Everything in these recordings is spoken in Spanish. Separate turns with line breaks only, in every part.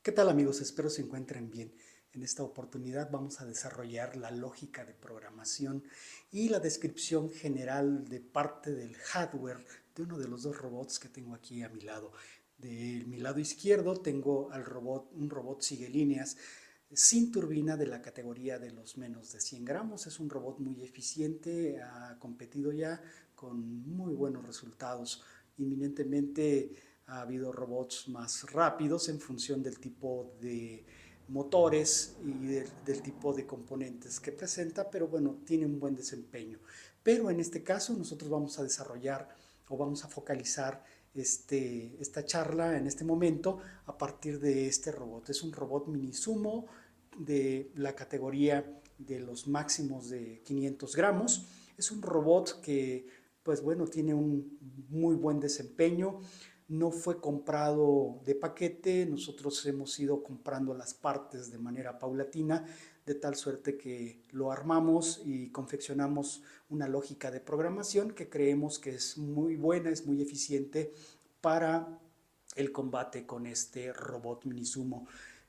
¿Qué tal amigos? Espero se encuentren bien. En esta oportunidad vamos a desarrollar la lógica de programación y la descripción general de parte del hardware de uno de los dos robots que tengo aquí a mi lado. De mi lado izquierdo tengo un robot sigue líneas sin turbina de la categoría de los menos de 100 gramos. Es un robot muy eficiente, ha competido ya con muy buenos resultados. Inminentemente ha habido robots más rápidos en función del tipo de motores y del tipo de componentes que presenta, pero bueno, tiene un buen desempeño. Pero en este caso nosotros vamos a desarrollar o vamos a focalizar esta charla en este momento a partir de este robot. Es un robot mini sumo de la categoría de los máximos de 500 gramos. Es un robot que, pues bueno, tiene un muy buen desempeño. No fue comprado de paquete, nosotros hemos ido comprando las partes de manera paulatina, de tal suerte que lo armamos y confeccionamos una lógica de programación que creemos que es muy buena, es muy eficiente para el combate con este robot Minisumo.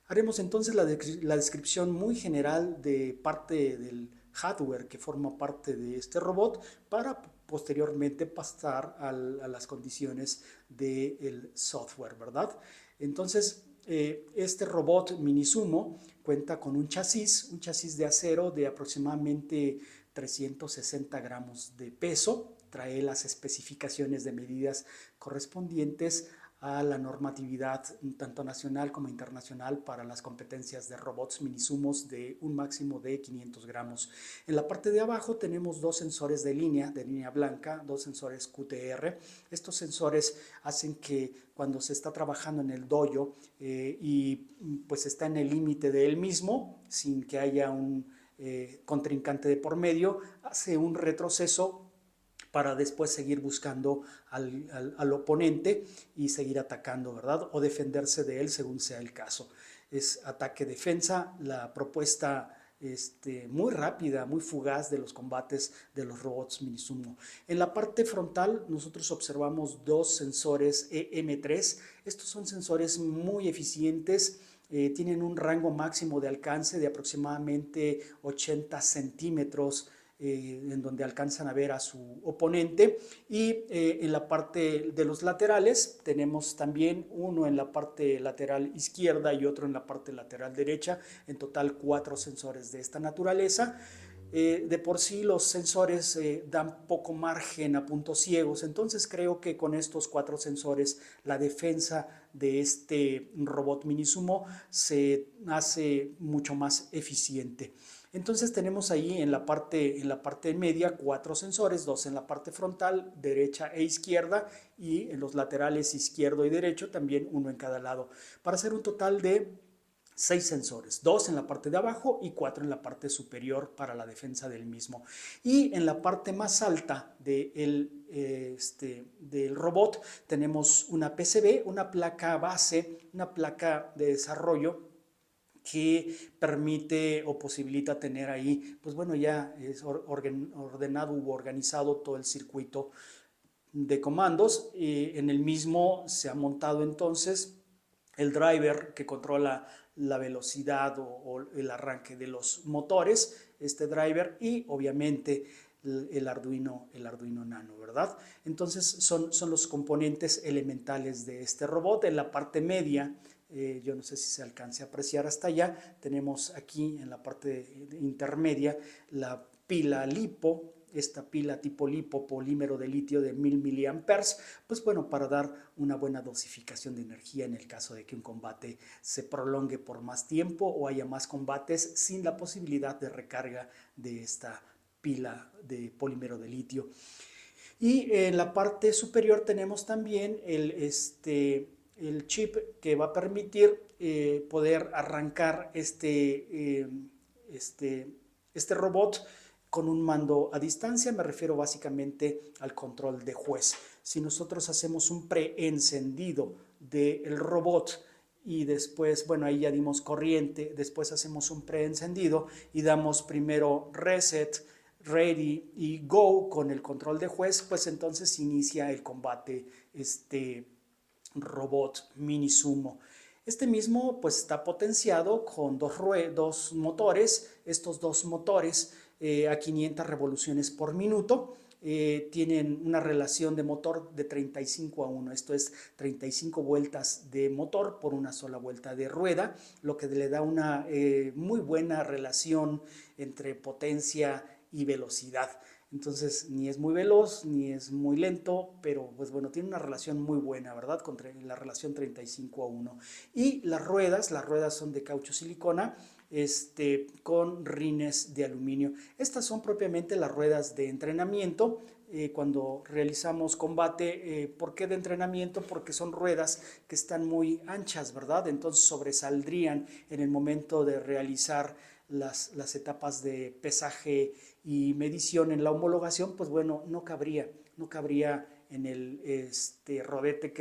Haremos entonces la descripción muy general de parte del hardware que forma parte de este robot para posteriormente pasar a las condiciones del software, ¿verdad? Entonces, este robot Minisumo cuenta con un chasis de acero de aproximadamente 360 gramos de peso, trae las especificaciones de medidas correspondientes a la normatividad tanto nacional como internacional para las competencias de robots minisumos de un máximo de 500 gramos. En la parte de abajo tenemos dos sensores de línea blanca, dos sensores QTR. Estos sensores hacen que cuando se está trabajando en el dojo y pues está en el límite de él mismo, sin que haya un contrincante de por medio, hace un retroceso para después seguir buscando al oponente y seguir atacando, ¿verdad? O defenderse de él según sea el caso. Es ataque-defensa, la propuesta muy rápida, muy fugaz de los combates de los robots Minisumo. En la parte frontal nosotros observamos dos sensores EM3. Estos son sensores muy eficientes, tienen un rango máximo de alcance de aproximadamente 80 centímetros, en donde alcanzan a ver a su oponente. Y en la parte de los laterales tenemos también uno en la parte lateral izquierda y otro en la parte lateral derecha, en total 4 sensores de esta naturaleza. De por sí los sensores dan poco margen a puntos ciegos, entonces creo que con estos 4 sensores la defensa de este robot Minisumo se hace mucho más eficiente. Entonces tenemos ahí en la parte media 4 sensores, 2 en la parte frontal, derecha e izquierda, y en los laterales izquierdo y derecho también uno en cada lado, para hacer un total de 6 sensores, 2 en la parte de abajo y 4 en la parte superior para la defensa del mismo. Y en la parte más alta del robot tenemos una PCB, una placa base, una placa de desarrollo que permite o posibilita tener ahí, pues bueno, ya es ordenado u organizado todo el circuito de comandos. En el mismo se ha montado entonces el driver que controla la velocidad o el arranque de los motores, este driver, y obviamente el Arduino Nano, ¿verdad? Entonces son los componentes elementales de este robot. En la parte media, yo no sé si se alcance a apreciar hasta allá, tenemos aquí en la parte intermedia la pila LiPo, esta pila tipo LiPo polímero de litio de 1000 miliamperes, pues bueno, para dar una buena dosificación de energía en el caso de que un combate se prolongue por más tiempo o haya más combates sin la posibilidad de recarga de esta pila de polímero de litio. Y en la parte superior tenemos también el chip que va a permitir poder arrancar este robot con un mando a distancia. Me refiero básicamente al control de juez. Si nosotros hacemos un preencendido del robot y después, bueno, ahí ya dimos corriente, después hacemos un preencendido y damos primero reset, ready y go con el control de juez, pues entonces inicia el combate robot mini sumo. Este mismo pues está potenciado con dos motores, estos dos motores a 500 revoluciones por minuto. Tienen una relación de motor de 35:1, esto es 35 vueltas de motor por una sola vuelta de rueda, lo que le da una muy buena relación entre potencia y velocidad. Entonces ni es muy veloz ni es muy lento, pero pues bueno, tiene una relación muy buena, ¿verdad? Con la relación 35:1. Y las ruedas son de caucho silicona, con rines de aluminio. Estas son propiamente las ruedas de entrenamiento. Cuando realizamos combate, ¿por qué de entrenamiento? Porque son ruedas que están muy anchas, ¿verdad? Entonces sobresaldrían en el momento de realizar las etapas de pesaje y medición en la homologación, pues bueno, no cabría en el rodete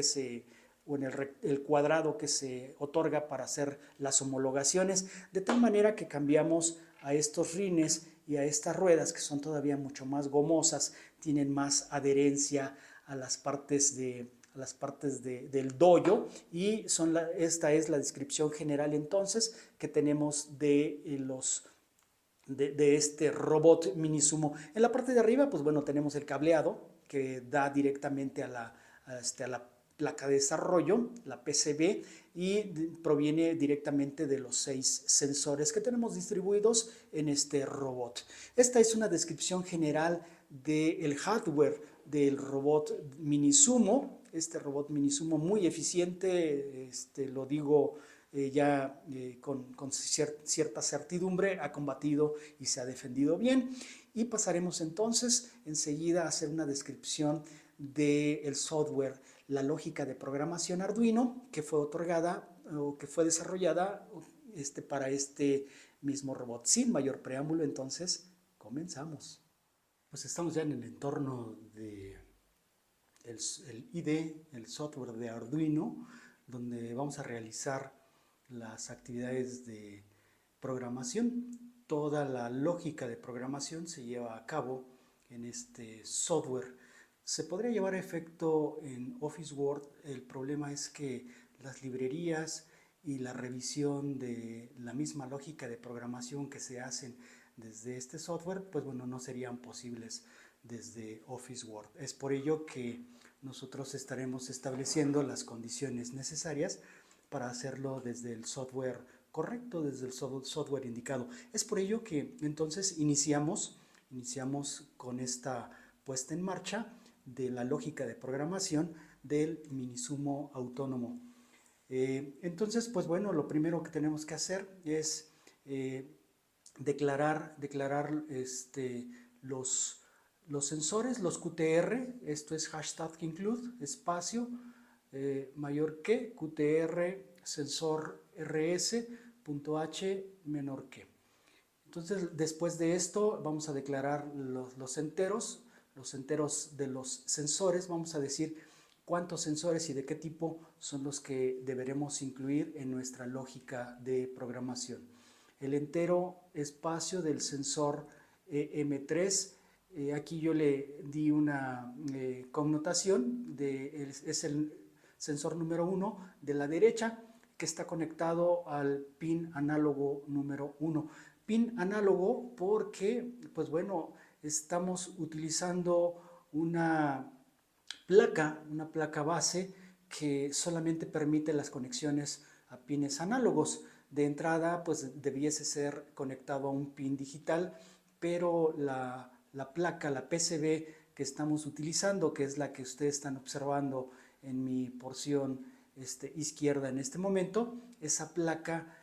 o en el cuadrado que se otorga para hacer las homologaciones, de tal manera que cambiamos a estos rines y a estas ruedas que son todavía mucho más gomosas, tienen más adherencia a las partes del doyo, y esta es la descripción general entonces que tenemos de este robot Minisumo. En la parte de arriba, pues bueno, tenemos el cableado que da directamente a la placa de desarrollo, la PCB, y proviene directamente de los 6 sensores que tenemos distribuidos en este robot. Esta es una descripción general del hardware del robot Minisumo. Este robot Minisumo muy eficiente, lo digo con cierta certidumbre, ha combatido y se ha defendido bien. Y pasaremos entonces enseguida a hacer una descripción del software, la lógica de programación Arduino que fue otorgada o que fue desarrollada para este mismo robot. Sin mayor preámbulo, entonces comenzamos. Pues estamos ya en el entorno de el IDE, el software de Arduino, donde vamos a realizar las actividades de programación. Toda la lógica de programación se lleva a cabo en este software. Se podría llevar a efecto en Office Word. El problema es que las librerías y la revisión de la misma lógica de programación que se hacen desde este software, pues bueno, no serían posibles desde Office Word. Es por ello que nosotros estaremos estableciendo las condiciones necesarias para hacerlo desde el software correcto, desde el software indicado. Es por ello que entonces iniciamos con esta puesta en marcha de la lógica de programación del Minisumo autónomo. Entonces, pues bueno, lo primero que tenemos que hacer es declarar los sensores, los QTR. Esto es hashtag include, espacio, mayor que, QTR, sensor rs.h menor que. Entonces, después de esto, vamos a declarar los enteros de los sensores. Vamos a decir cuántos sensores y de qué tipo son los que deberemos incluir en nuestra lógica de programación. El entero espacio del sensor M3, aquí yo le di una connotación, es el sensor número 1 de la derecha, que está conectado al pin análogo número 1. Pin análogo porque, pues bueno, estamos utilizando una placa base que solamente permite las conexiones a pines análogos. De entrada, pues debiese ser conectado a un pin digital, pero la placa, la PCB que estamos utilizando, que es la que ustedes están observando en mi porción izquierda en este momento, esa placa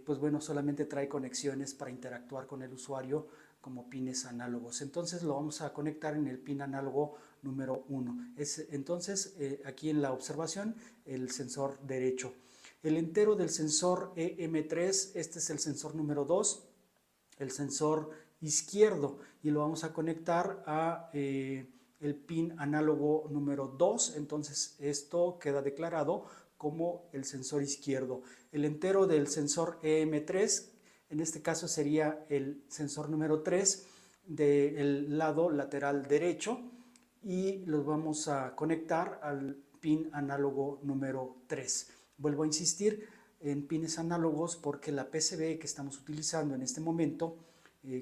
pues bueno, solamente trae conexiones para interactuar con el usuario como pines análogos. Entonces lo vamos a conectar en el pin análogo número 1. Entonces aquí en la observación el sensor derecho. El entero del sensor EM3, este es el sensor número 2, el sensor izquierdo, y lo vamos a conectar a el pin análogo número 2. Entonces esto queda declarado como el sensor izquierdo. El entero del sensor EM3, en este caso sería el sensor número 3 del lado lateral derecho, y los vamos a conectar al pin análogo número 3. Vuelvo a insistir en pines análogos porque la PCB que estamos utilizando en este momento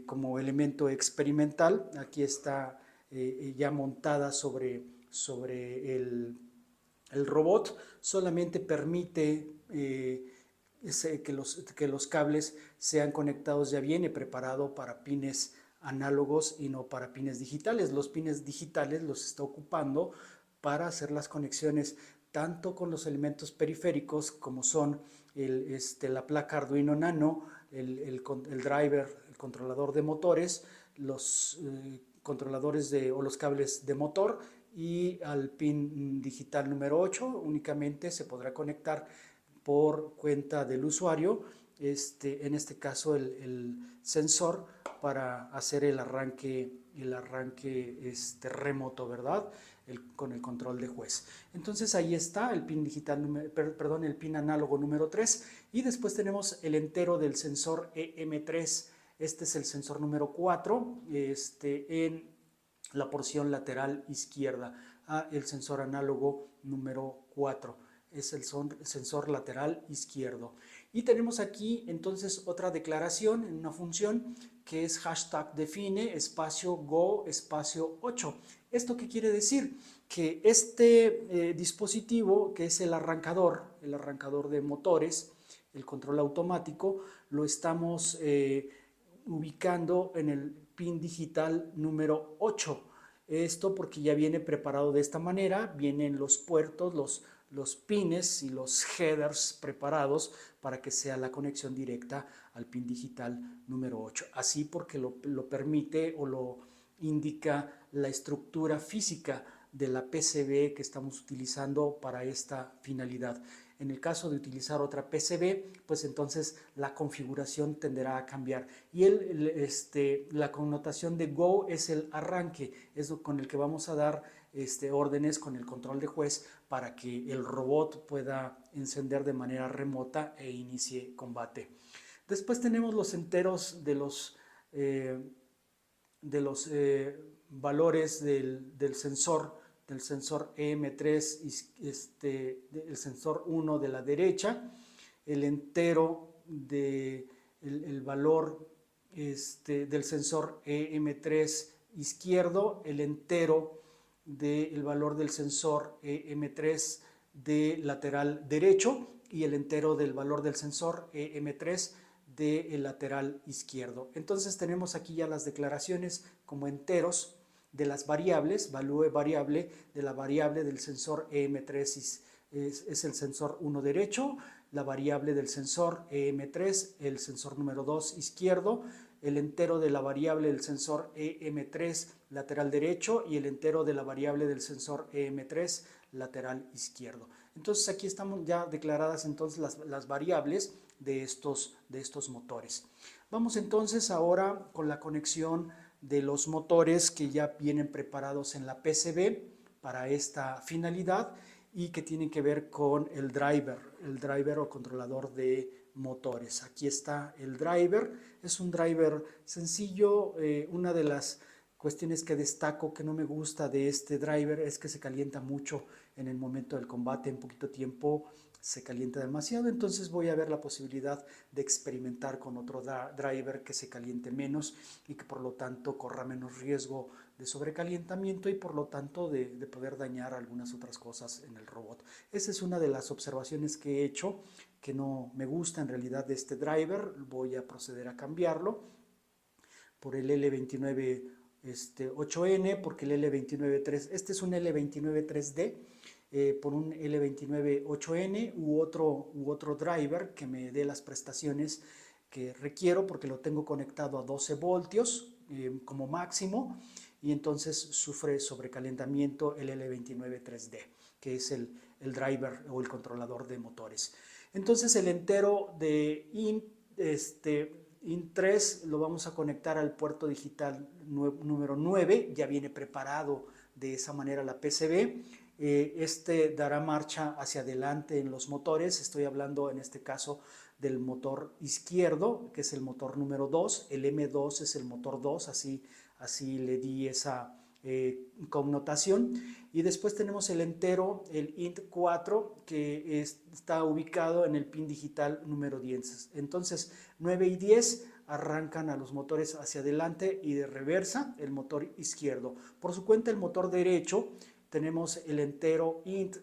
como elemento experimental, aquí está ya montada sobre el robot, solamente permite que los cables sean conectados, ya viene preparado para pines análogos y no para pines digitales. Los pines digitales los está ocupando para hacer las conexiones tanto con los elementos periféricos como son la placa Arduino Nano, el driver, el controlador de motores, los controladores o los cables de motor, y al pin digital número 8 únicamente se podrá conectar por cuenta del usuario, en este caso el sensor para hacer el arranque remoto, ¿verdad? Con el control de juez. Entonces ahí está el pin digital, perdón, el pin análogo número 3, y después tenemos el entero del sensor EM3. Este es el sensor número 4, en la porción lateral izquierda, el sensor análogo número 4. Es el sensor lateral izquierdo. Y tenemos aquí entonces otra declaración en una función que es hashtag define espacio go espacio 8. ¿Esto qué quiere decir? Que este dispositivo, que es el arrancador de motores, el control automático, lo estamos ubicando en el pin digital número 8. Esto porque ya viene preparado de esta manera, vienen los puertos, los pines y los headers preparados para que sea la conexión directa al pin digital número 8. Así porque lo permite o lo indica la estructura física de la PCB que estamos utilizando para esta finalidad. En el caso de utilizar otra PCB, pues entonces la configuración tenderá a cambiar. Y la connotación de Go es el arranque, es con el que vamos a dar órdenes con el control de juez para que el robot pueda encender de manera remota e inicie combate. Después tenemos los enteros de los valores del sensor EM3, el sensor 1 de la derecha, el entero el valor del sensor EM3 izquierdo, el entero del valor del sensor EM3 de lateral derecho y el entero del valor del sensor EM3 del lateral izquierdo. Entonces tenemos aquí ya las declaraciones como enteros de las variables, value variable de la variable del sensor EM3 es el sensor 1 derecho, la variable del sensor EM3, el sensor número 2 izquierdo, el entero de la variable del sensor EM3 lateral derecho y el entero de la variable del sensor EM3 lateral izquierdo. Entonces aquí estamos ya declaradas entonces las variables de estos motores. Vamos entonces ahora con la conexión de los motores que ya vienen preparados en la PCB para esta finalidad y que tienen que ver con el driver o controlador de motores. Aquí está el driver, es un driver sencillo. Una de las cuestiones que destaco que no me gusta de este driver es que se calienta mucho en el momento del combate, en poquito tiempo se calienta demasiado, entonces voy a ver la posibilidad de experimentar con otro driver que se caliente menos y que por lo tanto corra menos riesgo de sobrecalentamiento y por lo tanto de poder dañar algunas otras cosas en el robot. Esa es una de las observaciones que he hecho que no me gusta en realidad de este driver. Voy a proceder a cambiarlo por el L29 8N, porque el L293, este es un L293D, por un L29 8N u otro driver que me dé las prestaciones que requiero, porque lo tengo conectado a 12 voltios como máximo, y entonces sufre sobrecalentamiento el L293D, que es el driver o el controlador de motores. Entonces el entero de IN3 lo vamos a conectar al puerto digital número 9, ya viene preparado de esa manera la PCB. Dará marcha hacia adelante en los motores, estoy hablando en este caso del motor izquierdo, que es el motor número 2, el M2 es el motor 2, así le di esa connotación. Y después tenemos el entero, el int4, que está ubicado en el pin digital número 10. Entonces 9 y 10 arrancan a los motores hacia adelante y de reversa el motor izquierdo. Por su cuenta, el motor derecho, tenemos el entero int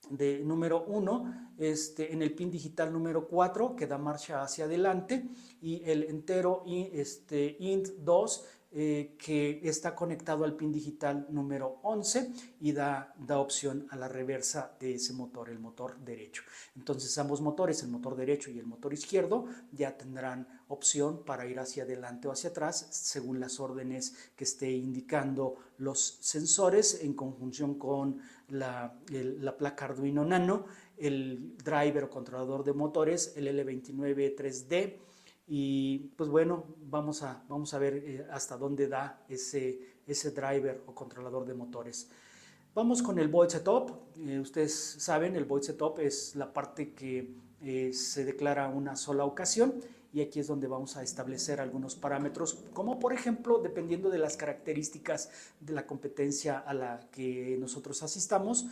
de número 1 en el pin digital número 4 que da marcha hacia adelante, y el entero int 2 que está conectado al pin digital número 11 y da opción a la reversa de ese motor, el motor derecho. Entonces ambos motores, el motor derecho y el motor izquierdo, ya tendrán opción para ir hacia adelante o hacia atrás según las órdenes que esté indicando los sensores en conjunción con la placa Arduino Nano, el driver o controlador de motores, el L29-3D. Y pues bueno, vamos a ver hasta dónde da ese driver o controlador de motores. Vamos con el Void Setup. Ustedes saben, el Void Setup es la parte que se declara una sola ocasión, y aquí es donde vamos a establecer algunos parámetros, como por ejemplo, dependiendo de las características de la competencia a la que nosotros asistamos,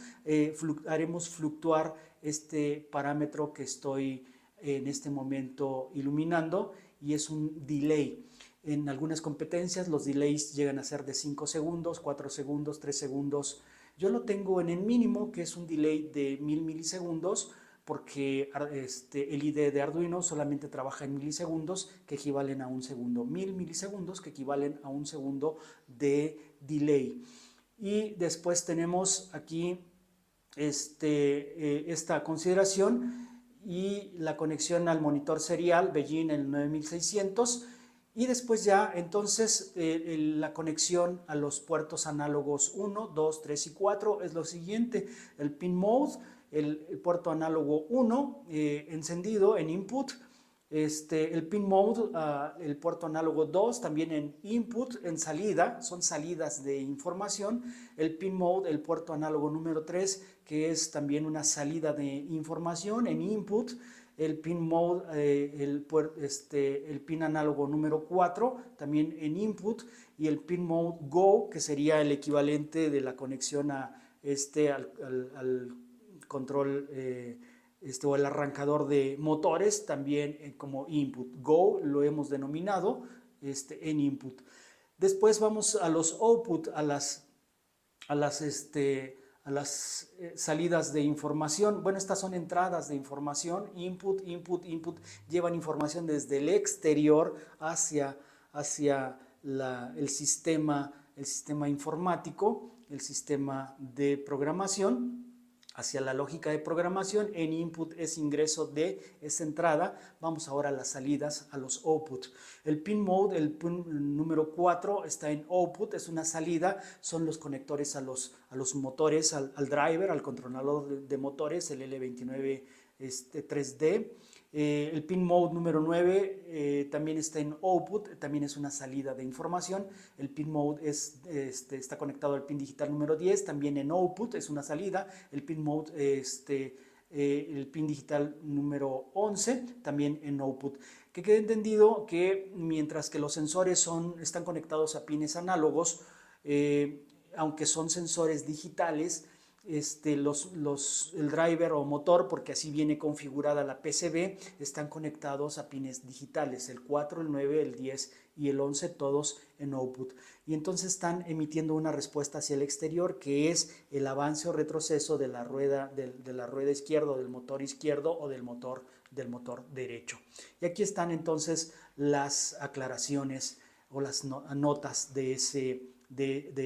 haremos fluctuar este parámetro que estoy en este momento iluminando, y es un delay. En algunas competencias los delays llegan a ser de 5 segundos, 4 segundos, 3 segundos. Yo lo tengo en el mínimo, que es un delay de 1000 milisegundos, porque el IDE de Arduino solamente trabaja en milisegundos, que equivalen a un segundo. 1000 milisegundos que equivalen a un segundo de delay. Y después tenemos aquí esta consideración y la conexión al monitor serial Beijing el 9600, y después ya entonces la conexión a los puertos análogos 1, 2, 3 y 4 es lo siguiente: el pin mode, el puerto análogo 1 encendido en input, el pin mode, el puerto análogo 2 también en input, en salida, son salidas de información, el pin mode, el puerto análogo número 3, que es también una salida de información en input, el pin mode, el pin análogo número 4 también en input, y el pin mode go, que sería el equivalente de la conexión a al control o el arrancador de motores, también como input. Go lo hemos denominado en input. Después vamos a los output, a las salidas de información. Bueno, estas son entradas de información: input, input, input. Llevan información desde el exterior hacia el sistema informático, el sistema de programación, hacia la lógica de programación. En input es ingreso de esa entrada. Vamos ahora a las salidas, a los output. El pin mode, el pin número 4, está en output, es una salida, son los conectores a los motores, al driver, al controlador de motores, el L29 3D. El pin mode número 9 también está en output, también es una salida de información. El pin mode está conectado al pin digital número 10, también en output, es una salida. El pin mode, el pin digital número 11, también en output. Que quede entendido que mientras que los sensores están conectados a pines análogos, aunque son sensores digitales, el driver o motor, porque así viene configurada la PCB, están conectados a pines digitales, el 4, el 9, el 10 y el 11, todos en output. Y entonces están emitiendo una respuesta hacia el exterior, que es el avance o retroceso de la rueda, de la rueda izquierda, o del motor izquierdo, o del motor derecho. Y aquí están entonces las aclaraciones o las notas de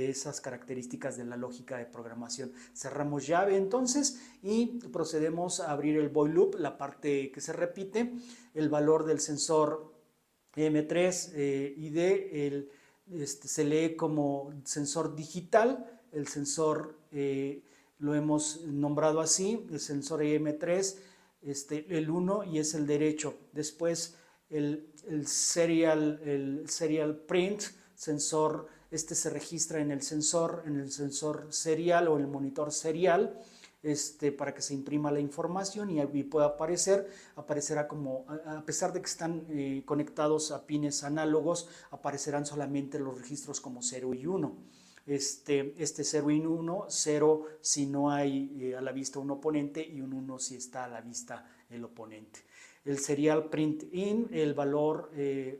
esas características de la lógica de programación. Cerramos llave entonces y procedemos a abrir el void loop, la parte que se repite. El valor del sensor M3 ID se lee como sensor digital. El sensor lo hemos nombrado así, el sensor M3, el 1, y es el derecho. Después el serial print, sensor, se registra en el sensor serial o en el monitor serial, para que se imprima la información y pueda aparecerá como, a pesar de que están conectados a pines análogos, aparecerán solamente los registros como 0 y 1. este 0 y 1, 0 si no hay a la vista un oponente y un 1 si está a la vista el oponente. El serial print in, el valor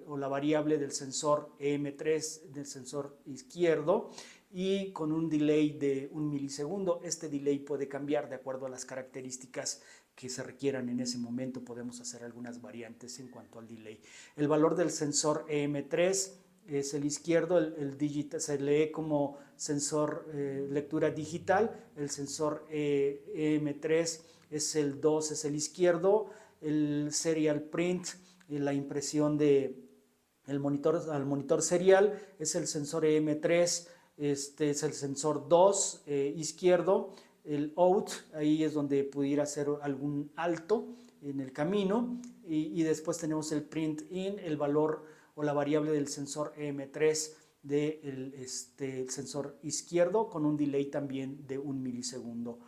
o la variable del sensor EM3 del sensor izquierdo, y con un delay de 1 milisegundo. Este delay puede cambiar de acuerdo a las características que se requieran en ese momento. Podemos hacer algunas variantes en cuanto al delay. El valor del sensor EM3 es el izquierdo, el digital se lee como sensor lectura digital, el sensor EM3 es el 2, es el izquierdo, el serial print, la impresión de el monitor al monitor serial es el sensor EM3, este es el sensor 2 izquierdo, el out, ahí es donde pudiera hacer algún alto en el camino, y después tenemos el print in, el valor o la variable del sensor EM3 del el sensor izquierdo, con un delay también de 1 milisegundo.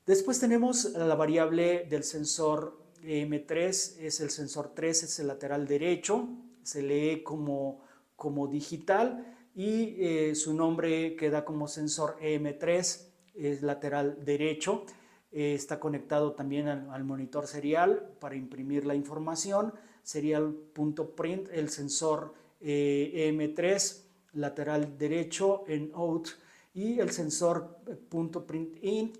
Después tenemos la variable del sensor EM3, es el sensor 3, es el lateral derecho, se lee como digital, y su nombre queda como sensor EM3, es lateral derecho. Está conectado también al monitor serial para imprimir la información. Serial.print, el sensor EM3, lateral derecho en out, y el sensor .printin,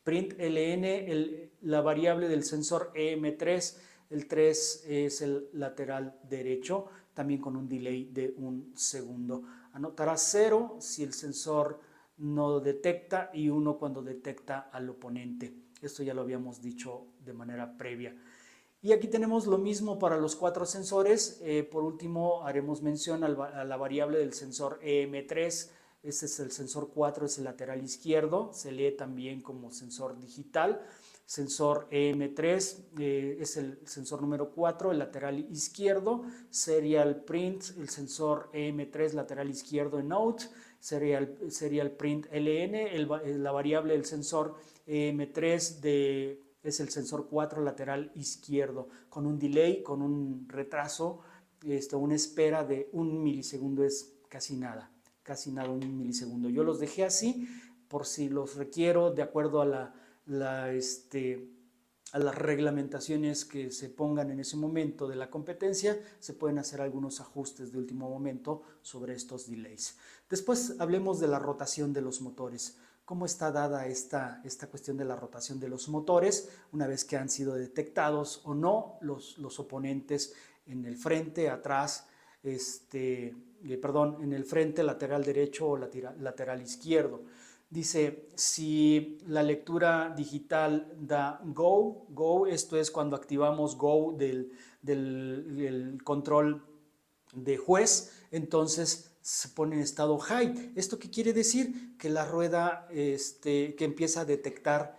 print ln, la variable del sensor EM3, el 3 es el lateral derecho, también con un delay de 1 segundo. Anotará 0 si el sensor no detecta y 1 cuando detecta al oponente. Esto ya lo habíamos dicho de manera previa. Y aquí tenemos lo mismo para los 4 sensores. Por último, haremos mención a la variable del sensor EM3. Este es el sensor 4, es el lateral izquierdo. Se lee también como sensor digital. Sensor EM3 es el sensor número 4, el lateral izquierdo. Serial print, el sensor EM3, lateral izquierdo en out. Serial print LN, la variable del sensor EM3 es el sensor 4 lateral izquierdo, con un delay, con un retraso, una espera de 1 milisegundo, es casi nada 1 milisegundo. Yo los dejé así por si los requiero de acuerdo a a las reglamentaciones que se pongan en ese momento de la competencia. Se pueden hacer algunos ajustes de último momento sobre estos delays. Después hablemos de la rotación de los motores. ¿Cómo está dada esta cuestión de la rotación de los motores una vez que han sido detectados o no los oponentes en el frente, atrás, en el frente, lateral derecho o lateral izquierdo? Dice, si la lectura digital da go, esto es cuando activamos go del control de juez, entonces se pone en estado high. ¿Esto qué quiere decir? Que la rueda que empieza a detectar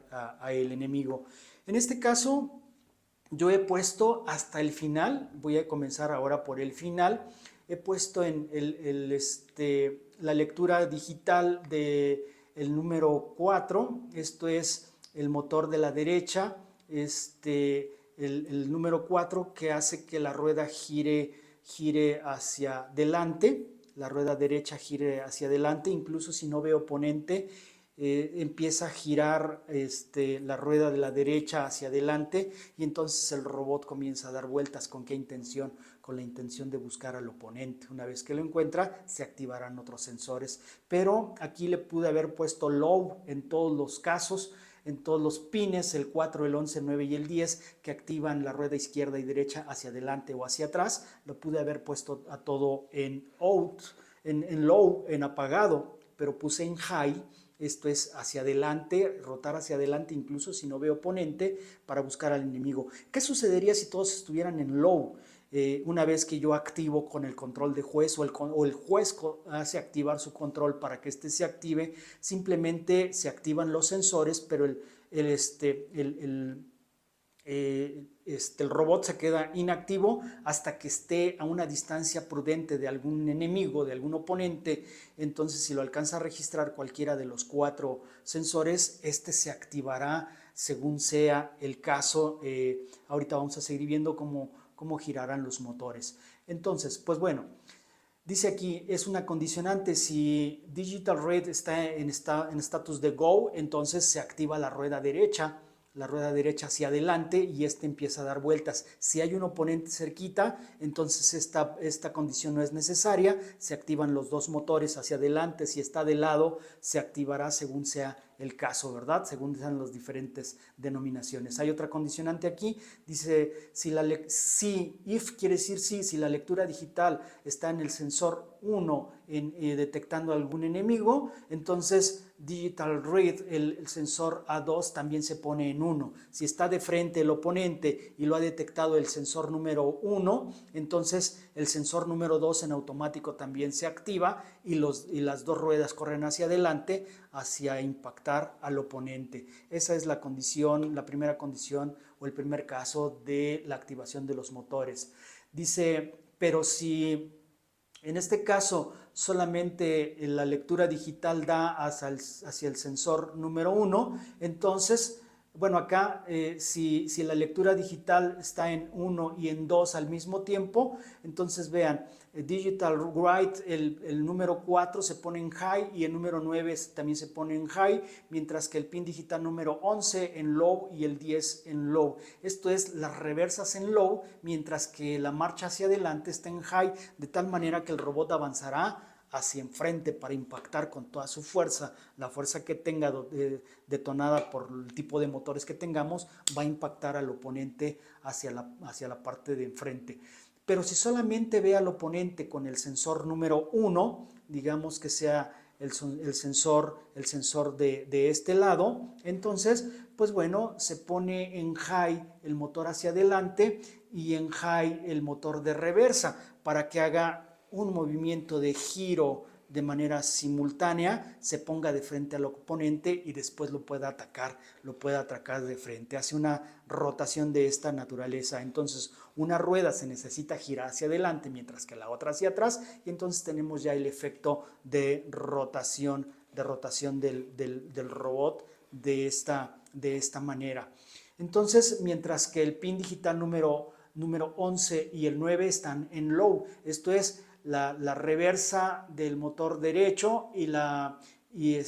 a el enemigo. En este caso, yo he puesto hasta el final, voy a comenzar ahora por el final. He puesto en la lectura digital del número 4, esto es el motor de la derecha, el número 4 que hace que la rueda gire hacia adelante, la rueda derecha gire hacia adelante, incluso si no veo oponente, empieza a girar la rueda de la derecha hacia adelante, y entonces el robot comienza a dar vueltas. ¿Con qué intención? Con la intención de buscar al oponente. Una vez que lo encuentra, se activarán otros sensores, pero aquí le pude haber puesto low en todos los casos, en todos los pines, el 4, el 11, el 9 y el 10, que activan la rueda izquierda y derecha hacia adelante o hacia atrás. Lo pude haber puesto a todo en out, en low, en apagado, pero puse en high. Esto es hacia adelante, rotar hacia adelante incluso si no veo oponente, para buscar al enemigo. ¿Qué sucedería si todos estuvieran en low? Una vez que yo activo con el control de juez o el juez hace activar su control para que este se active, simplemente se activan los sensores, pero el robot se queda inactivo hasta que esté a una distancia prudente de algún enemigo, de algún oponente. Entonces, si lo alcanza a registrar cualquiera de los 4 sensores, se activará según sea el caso. Ahorita vamos a seguir viendo cómo girarán los motores. Entonces, pues bueno, Dice aquí, es una condicionante, si Digital Read está en estatus de Go, entonces se activa la rueda derecha hacia adelante y este empieza a dar vueltas. Si hay un oponente cerquita, entonces esta condición no es necesaria, se activan los dos motores hacia adelante, si está de lado, se activará según sea el caso, ¿verdad? Según sean las diferentes denominaciones. Hay otra condicionante aquí, dice, if quiere decir sí, si la lectura digital está en el sensor 1 detectando algún enemigo, entonces Digital Read, el sensor A2 también se pone en 1. Si está de frente el oponente y lo ha detectado el sensor número 1, entonces el sensor número 2 en automático también se activa y las dos ruedas corren hacia adelante hacia impactar al oponente. Esa es la condición, la primera condición o el primer caso de la activación de los motores. Dice, pero si en este caso solamente la lectura digital da hacia el sensor número 1, entonces, bueno, acá si la lectura digital está en 1 y en 2 al mismo tiempo, entonces vean, Digital Write, el número 4 se pone en high y el número 9 también se pone en high, mientras que el pin digital número 11 en low y el 10 en low. Esto es las reversas en low, mientras que la marcha hacia adelante está en high, de tal manera que el robot avanzará hacia enfrente para impactar con toda su fuerza, la fuerza que tenga detonada por el tipo de motores que tengamos, va a impactar al oponente hacia la parte de enfrente. Pero si solamente ve al oponente con el sensor número 1, digamos que sea el sensor de este lado, entonces, pues bueno, se pone en high el motor hacia adelante y en high el motor de reversa para que haga un movimiento de giro de manera simultánea, se ponga de frente al oponente y después lo pueda atacar de frente. Hace una rotación de esta naturaleza. Entonces, una rueda se necesita girar hacia adelante mientras que la otra hacia atrás y entonces tenemos ya el efecto de rotación del robot de esta manera. Entonces, mientras que el pin digital número 11 y el 9 están en low, esto es la reversa del motor derecho y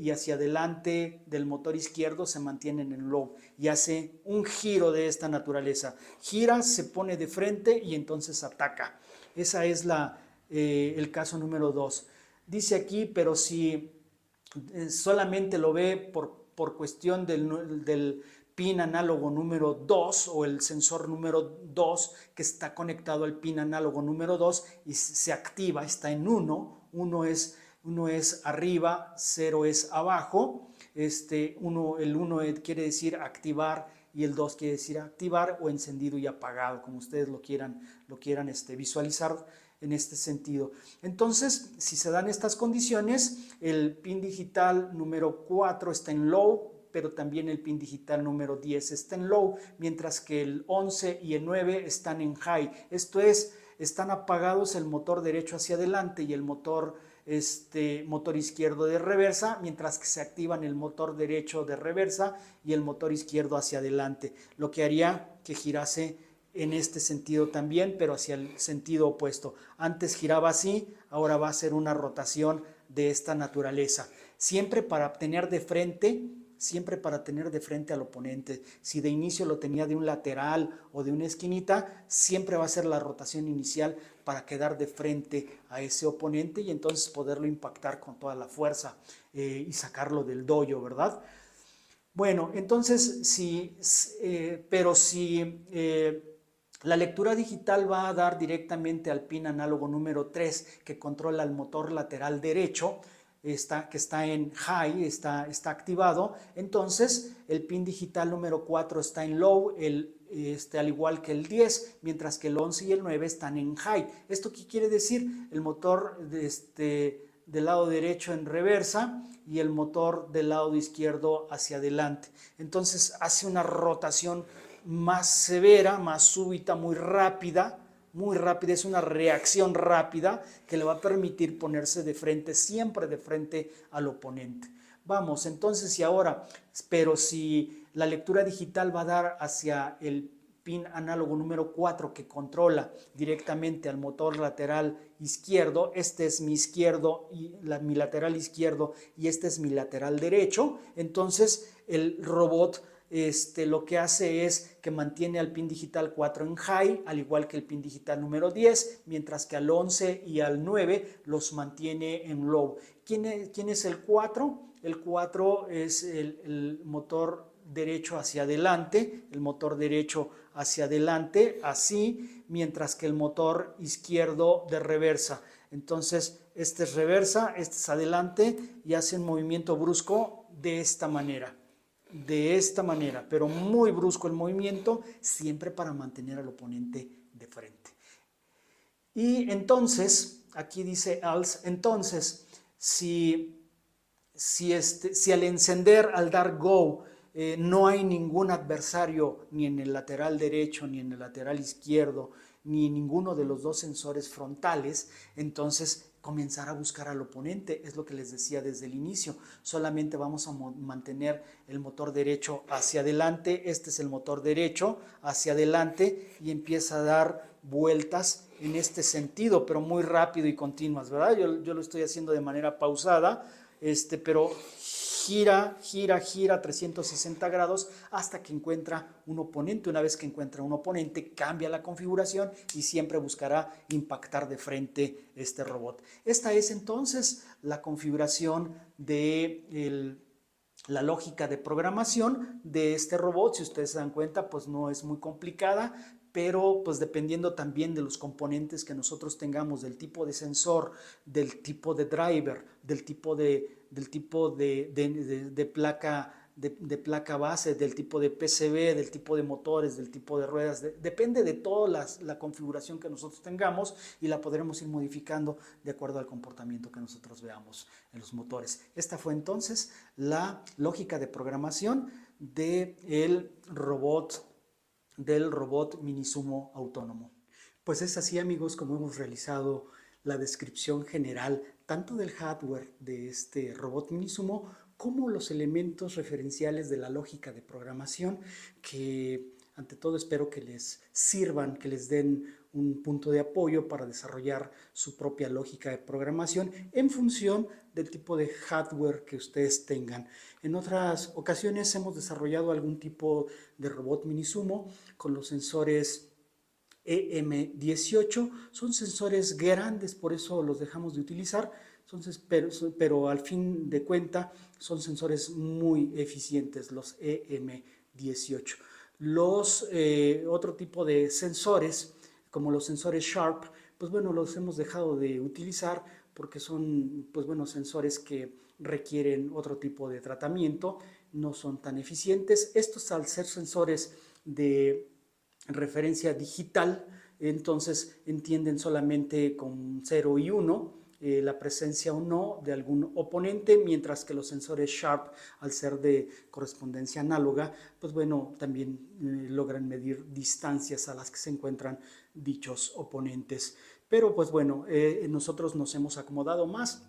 hacia adelante del motor izquierdo se mantienen en low y hace un giro de esta naturaleza. Gira, se pone de frente y entonces ataca. Esa es el caso número 2. Dice aquí, pero si solamente lo ve por cuestión del pin análogo número 2 o el sensor número 2 que está conectado al pin análogo número 2 y se activa, está en 1, 1 es arriba, 0 es abajo, el 1 quiere decir activar y el 2 quiere decir activar o encendido y apagado, como ustedes lo quieran visualizar en este sentido. Entonces, si se dan estas condiciones, el pin digital número 4 está en low, pero también el pin digital número 10 está en low, mientras que el 11 y el 9 están en high. Esto es, están apagados el motor derecho hacia adelante y el motor izquierdo de reversa, mientras que se activan el motor derecho de reversa y el motor izquierdo hacia adelante, lo que haría que girase en este sentido también, pero hacia el sentido opuesto. Antes giraba así, ahora va a ser una rotación de esta naturaleza, siempre para tener de frente al oponente. Si de inicio lo tenía de un lateral o de una esquinita, siempre va a ser la rotación inicial para quedar de frente a ese oponente y entonces poderlo impactar con toda la fuerza y sacarlo del dojo, ¿verdad? Bueno, entonces, pero si la lectura digital va a dar directamente al pin análogo número 3 que controla el motor lateral derecho, que está en high, está activado, entonces el pin digital número 4 está en low, al igual que el 10, mientras que el 11 y el 9 están en high. ¿Esto qué quiere decir? El motor del lado derecho en reversa y el motor del lado izquierdo hacia adelante. Entonces hace una rotación más severa, más súbita, muy rápida, es una reacción rápida que le va a permitir ponerse de frente, siempre de frente al oponente. Vamos, entonces, y ahora, pero si la lectura digital va a dar hacia el pin análogo número 4 que controla directamente al motor lateral izquierdo. Este es mi izquierdo y mi lateral izquierdo y este es mi lateral derecho. Entonces el robot lo que hace es que mantiene al pin digital 4 en high, al igual que el pin digital número 10, mientras que al 11 y al 9 los mantiene en low. ¿Quién es el 4? El 4 es el motor derecho hacia adelante, así, mientras que el motor izquierdo de reversa. Entonces, este es reversa, este es adelante y hace un movimiento brusco de esta manera, pero muy brusco el movimiento, siempre para mantener al oponente de frente. Y entonces, aquí dice else, entonces, si al encender, al dar go, no hay ningún adversario ni en el lateral derecho ni en el lateral izquierdo, ni ninguno de los dos sensores frontales, entonces comenzar a buscar al oponente. Es lo que les decía desde el inicio. Solamente vamos a mantener el motor derecho hacia adelante. Este es el motor derecho hacia adelante y empieza a dar vueltas en este sentido, pero muy rápido y continuas, ¿verdad? Yo lo estoy haciendo de manera pausada, pero gira 360 grados hasta que encuentra un oponente. Una vez que encuentra un oponente, cambia la configuración y siempre buscará impactar de frente este robot. Esta es entonces la configuración de la lógica de programación de este robot. Si ustedes se dan cuenta, pues no es muy complicada, pero pues dependiendo también de los componentes que nosotros tengamos, del tipo de sensor, del tipo de driver, del tipo de placa base, del tipo de PCB, del tipo de motores, del tipo de ruedas, depende de toda la configuración que nosotros tengamos y la podremos ir modificando de acuerdo al comportamiento que nosotros veamos en los motores. Esta fue entonces la lógica de programación del robot Minisumo autónomo. Pues es así, amigos, como hemos realizado la descripción general tanto del hardware de este robot Minisumo como los elementos referenciales de la lógica de programación, que ante todo espero que les sirvan, que les den un punto de apoyo para desarrollar su propia lógica de programación en función del tipo de hardware que ustedes tengan. En otras ocasiones hemos desarrollado algún tipo de robot Minisumo con los sensores EM18. Son sensores grandes, por eso los dejamos de utilizar, pero al fin de cuenta son sensores muy eficientes los EM18. Otro tipo de sensores, como los sensores Sharp, pues bueno, los hemos dejado de utilizar porque son, pues bueno, sensores que requieren otro tipo de tratamiento, no son tan eficientes. Estos, al ser sensores de referencia digital, entonces entienden solamente con 0 y 1 la presencia o no de algún oponente, mientras que los sensores Sharp, al ser de correspondencia análoga, pues bueno, también logran medir distancias a las que se encuentran dichos oponentes. Pero pues bueno, nosotros nos hemos acomodado más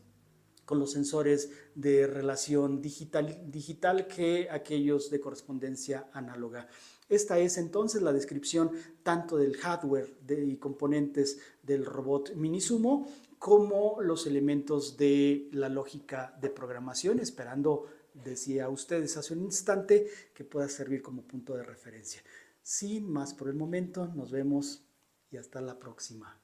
con los sensores de relación digital que aquellos de correspondencia análoga. Esta es entonces la descripción tanto del hardware y componentes del robot Minisumo como los elementos de la lógica de programación, esperando, decía a ustedes hace un instante, que pueda servir como punto de referencia. Sin más por el momento, nos vemos y hasta la próxima.